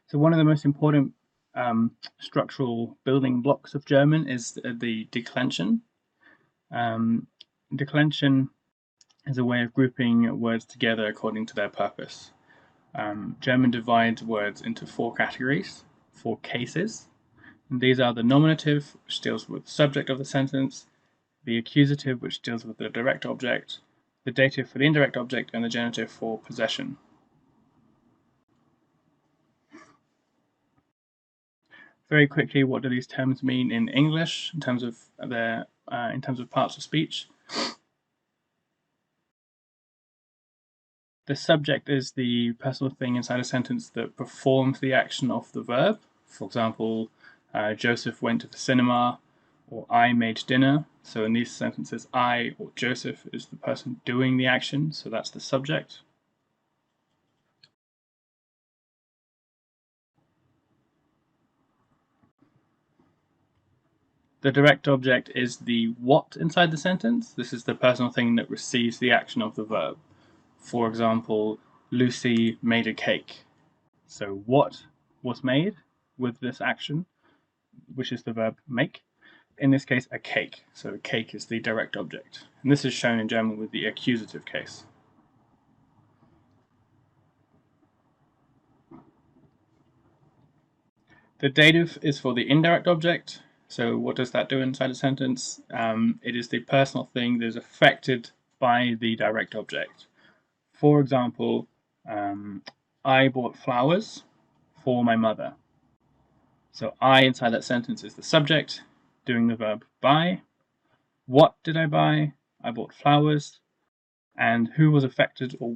So one of the most important structural building blocks of German is the declension. Um, Declension is a way of grouping words together according to their purpose. German divides words into four categories, four cases. And these are the nominative, which deals with the subject of the sentence, the accusative, which deals with the direct object, the dative for the indirect object, and the genitive for possession. Very quickly, what do these terms mean in English in terms of parts of speech? The subject is the personal thing inside a sentence that performs the action of the verb. For example, Joseph went to the cinema, or I made dinner. So in these sentences, I or Joseph is the person doing the action, so that's the subject. The direct object is the what inside the sentence. This is the personal thing that receives the action of the verb. For example, Lucy made a cake. So what was made with this action, which is the verb make? In this case, a cake. So a cake is the direct object. And this is shown in German with the accusative case. The dative is for the indirect object. So what does that do inside a sentence? It is the personal thing that is affected by the direct object. For example, I bought flowers for my mother. So I inside that sentence is the subject doing the verb buy. What did I buy? I bought flowers. And who was affected, or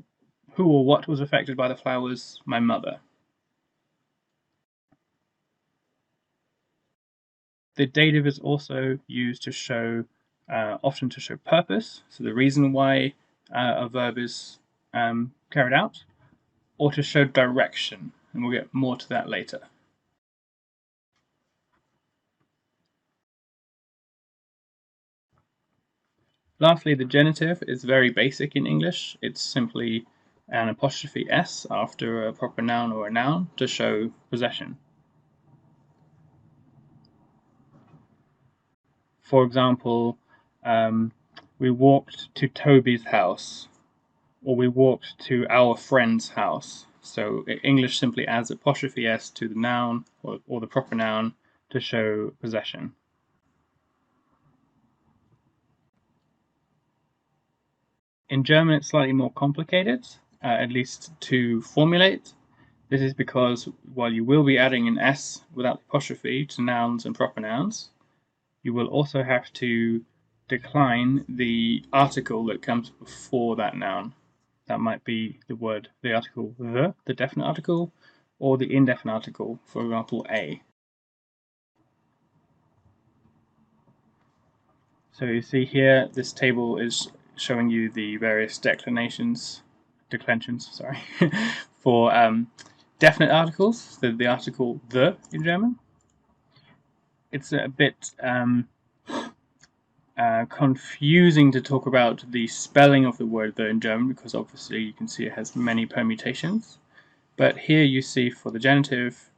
who or what was affected by the flowers? My mother. The dative is also used to show, often to show purpose, so the reason why a verb is carried out, or to show direction, and we'll get more to that later. Lastly, the genitive is very basic in English. It's simply an apostrophe s after a proper noun or a noun to show possession. For example, we walked to Toby's house, or we walked to our friend's house. So English simply adds apostrophe s to the noun or the proper noun to show possession. In German, it's slightly more complicated, at least to formulate. This is because while you will be adding an s without apostrophe to nouns and proper nouns, you will also have to decline the article that comes before that noun. That might be the article the definite article, or the indefinite article, for example, a. So you see here, this table is showing you the various declensions, for definite articles, the article the in German. It's a bit confusing to talk about the spelling of the word the in German, because obviously you can see it has many permutations. But here you see for the genitive,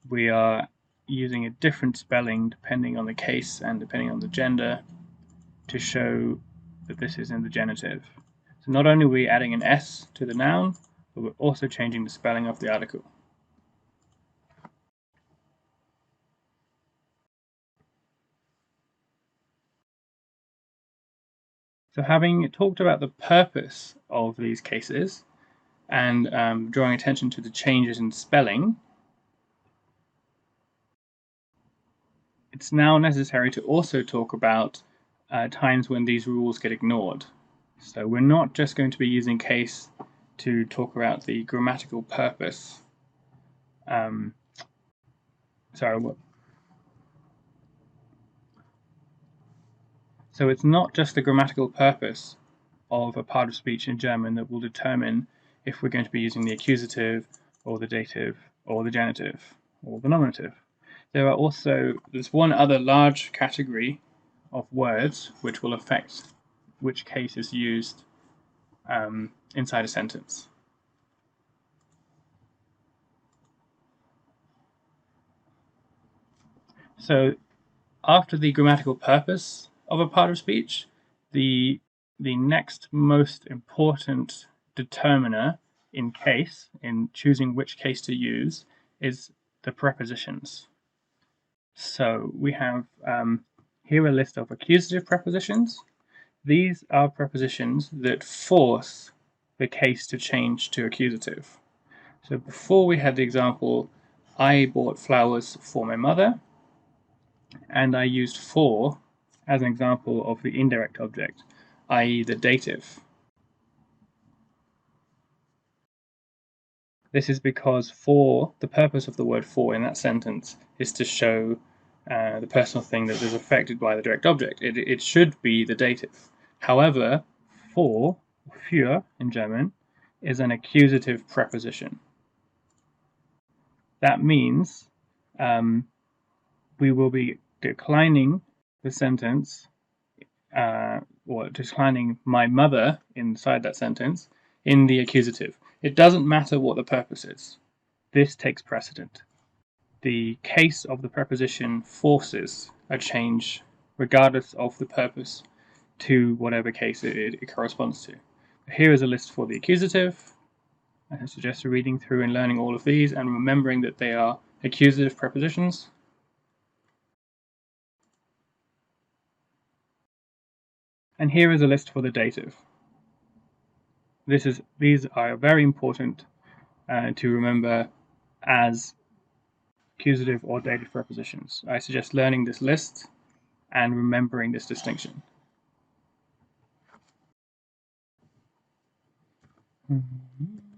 we are using a different spelling depending on the case and depending on the gender to show that this is in the genitive. So not only are we adding an s to the noun, but we're also changing the spelling of the article. So having talked about the purpose of these cases and drawing attention to the changes in spelling, it's now necessary to also talk about times when these rules get ignored. So we're not just going to be using case to talk about the grammatical purpose. So it's not just the grammatical purpose of a part of speech in German that will determine if we're going to be using the accusative or the dative or the genitive or the nominative. There's one other large category of words which will affect which case is used inside a sentence. So after the grammatical purpose of a part of speech, the next most important determiner in choosing which case to use, is the prepositions. So we have here a list of accusative prepositions. These are prepositions that force the case to change to accusative. So before we had the example, I bought flowers for my mother, and I used for as an example of the indirect object, i.e. the dative. This is because the purpose of the word for in that sentence is to show the personal thing that is affected by the direct object. It should be the dative. However, für in German, is an accusative preposition. That means we will be declining the sentence, or declining my mother inside that sentence, in the accusative. It doesn't matter what the purpose is. This takes precedent. The case of the preposition forces a change, regardless of the purpose, to whatever case it corresponds to. Here is a list for the accusative. I suggest reading through and learning all of these and remembering that they are accusative prepositions. And here is a list for the dative. These are very important to remember as accusative or dative prepositions. I suggest learning this list and remembering this distinction. Mm-hmm.